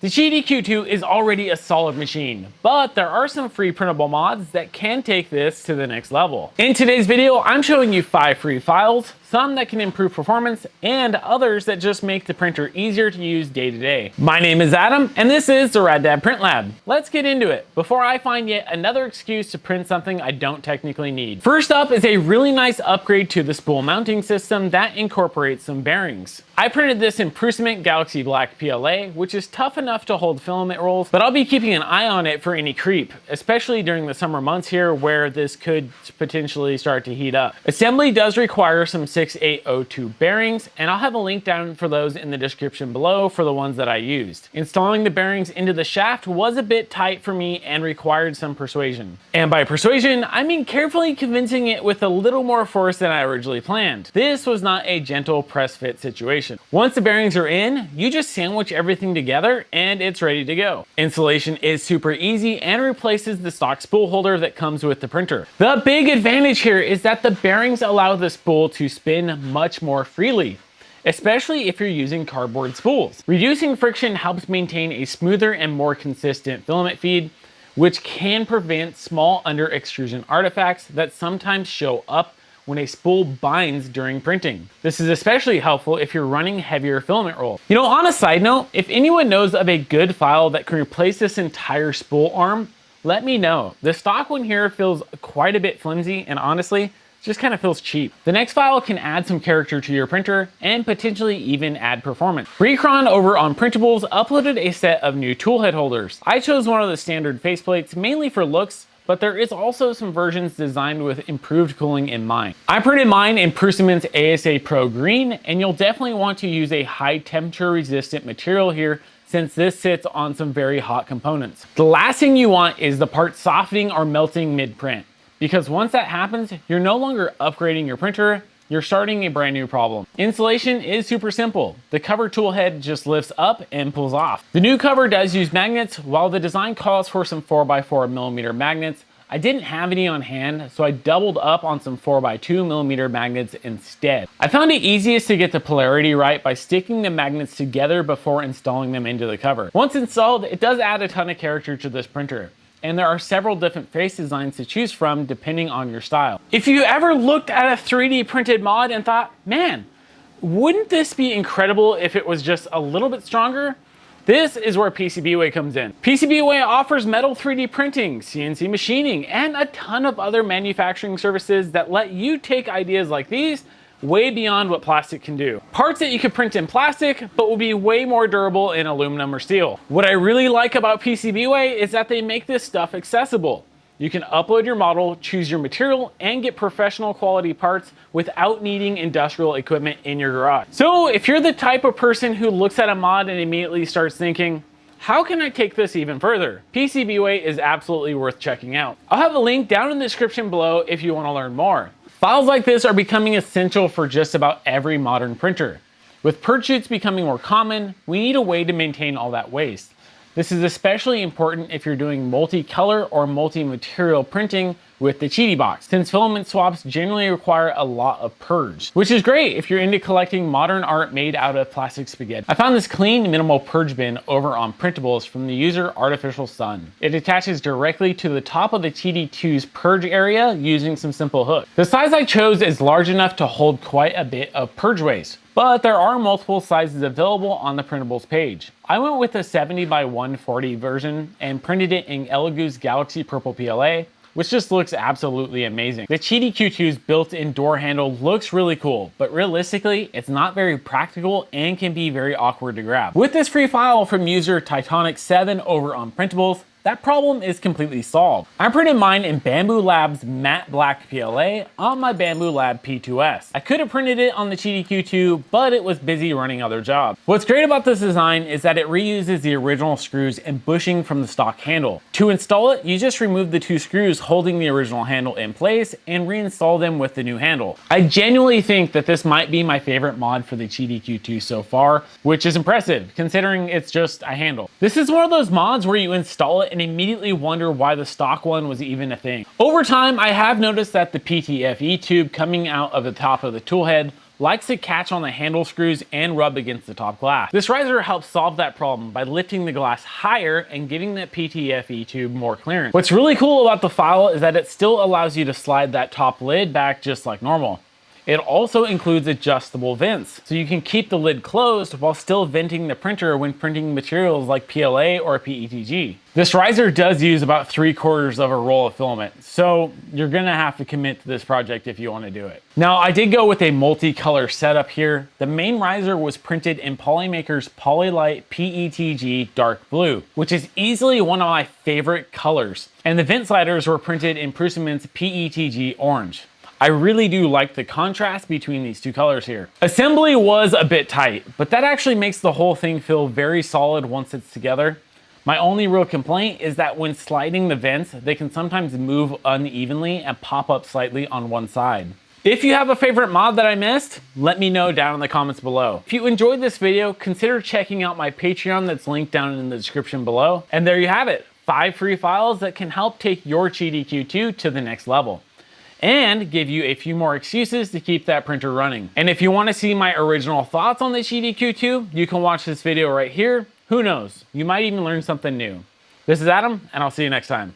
The Qidi Q2 is already a solid machine, but there are some free printable mods that can take this to the next level. In today's video, I'm showing you 5 free files, some that can improve performance, and others that just make the printer easier to use day to day. My name is Adam, and this is the Rad Dad Print Lab. Let's get into it, before I find yet another excuse to print something I don't technically need. First up is a really nice upgrade to the spool mounting system that incorporates some bearings. I printed this in Prusament Galaxy Black PLA, which is tough enough to hold filament rolls, but I'll be keeping an eye on it for any creep, especially during the summer months here where this could potentially start to heat up. Assembly does require some 6802 bearings, and I'll have a link down for those in the description below for the ones that I used. Installing the bearings into the shaft was a bit tight for me and required some persuasion. And by persuasion, I mean carefully convincing it with a little more force than I originally planned. This was not a gentle press fit situation. Once the bearings are in, you just sandwich everything together and it's ready to go. Installation is super easy and replaces the stock spool holder that comes with the printer. The big advantage here is that the bearings allow the spool to spin much more freely, especially if you're using cardboard spools. Reducing friction helps maintain a smoother and more consistent filament feed, which can prevent small under extrusion artifacts that sometimes show up when a spool binds during printing. This is especially helpful if you're running heavier filament roll. You know, on a side note, if anyone knows of a good file that can replace this entire spool arm, let me know. The stock one here feels quite a bit flimsy and honestly, just kind of feels cheap. The next file can add some character to your printer and potentially even add performance. Recron over on Printables uploaded a set of new tool head holders. I chose one of the standard faceplates mainly for looks, but there is also some versions designed with improved cooling in mind. I printed mine in Prusament's ASA Pro Green, and you'll definitely want to use a high temperature resistant material here since this sits on some very hot components. The last thing you want is the part softening or melting mid-print, because once that happens, you're no longer upgrading your printer, you're starting a brand new problem. Installation is super simple. The cover tool head just lifts up and pulls off. The new cover does use magnets. While the design calls for some 4x4mm magnets, I didn't have any on hand, so I doubled up on some 4x2mm magnets instead. I found it easiest to get the polarity right by sticking the magnets together before installing them into the cover. Once installed, it does add a ton of character to this printer, and there are several different face designs to choose from depending on your style. If you ever looked at a 3D printed mod and thought, man, wouldn't this be incredible if it was just a little bit stronger? This is where PCBWay comes in. PCBWay offers metal 3D printing, CNC machining, and a ton of other manufacturing services that let you take ideas like these way beyond what plastic can do. Parts that you could print in plastic, but will be way more durable in aluminum or steel. What I really like about PCBWay is that they make this stuff accessible. You can upload your model, choose your material, and get professional quality parts without needing industrial equipment in your garage. So if you're the type of person who looks at a mod and immediately starts thinking, how can I take this even further? PCBWay is absolutely worth checking out. I'll have a link down in the description below if you want to learn more. Files like this are becoming essential for just about every modern printer. With purge shoots becoming more common, we need a way to maintain all that waste. This is especially important if you're doing multi-color or multi-material printing with the Qidi box, since filament swaps generally require a lot of purge, which is great if you're into collecting modern art made out of plastic spaghetti. I found this clean, minimal purge bin over on Printables from the user Artificial Sun. It attaches directly to the top of the Qidi 2's purge area using some simple hooks. The size I chose is large enough to hold quite a bit of purge waste, but there are multiple sizes available on the Printables page. I went with a 70x140 version and printed it in Elegoo's Galaxy Purple PLA, which just looks absolutely amazing. The Qidi Q2's built-in door handle looks really cool, but realistically, it's not very practical and can be very awkward to grab. With this free file from user Titanic7 over on Printables, that problem is completely solved. I printed mine in Bamboo Lab's matte black PLA on my Bamboo Lab P2S. I could have printed it on the Qidi Q2, but it was busy running other jobs. What's great about this design is that it reuses the original screws and bushing from the stock handle. To install it, you just remove the 2 screws holding the original handle in place and reinstall them with the new handle. I genuinely think that this might be my favorite mod for the Qidi Q2 so far, which is impressive considering it's just a handle. This is one of those mods where you install it and immediately wonder why the stock one was even a thing. Over time, I have noticed that the PTFE tube coming out of the top of the tool head likes to catch on the handle screws and rub against the top glass. This riser helps solve that problem by lifting the glass higher and giving that PTFE tube more clearance. What's really cool about the file is that it still allows you to slide that top lid back just like normal. It also includes adjustable vents, so you can keep the lid closed while still venting the printer when printing materials like PLA or PETG. This riser does use about 3/4 of a roll of filament, so you're gonna have to commit to this project if you wanna do it. Now, I did go with a multicolor setup here. The main riser was printed in Polymaker's Polylite PETG Dark Blue, which is easily one of my favorite colors. And the vent sliders were printed in Prusament's PETG Orange. I really do like the contrast between these two colors here. Assembly was a bit tight, but that actually makes the whole thing feel very solid once it's together. My only real complaint is that when sliding the vents, they can sometimes move unevenly and pop up slightly on one side. If you have a favorite mod that I missed, let me know down in the comments below. If you enjoyed this video, consider checking out my Patreon that's linked down in the description below. And there you have it, 5 free files that can help take your Qidi Q2 to the next level and give you a few more excuses to keep that printer running. And if you want to see my original thoughts on the Qidi Q2, you can watch this video right here. Who knows, you might even learn something new. This is Adam, and I'll see you next time.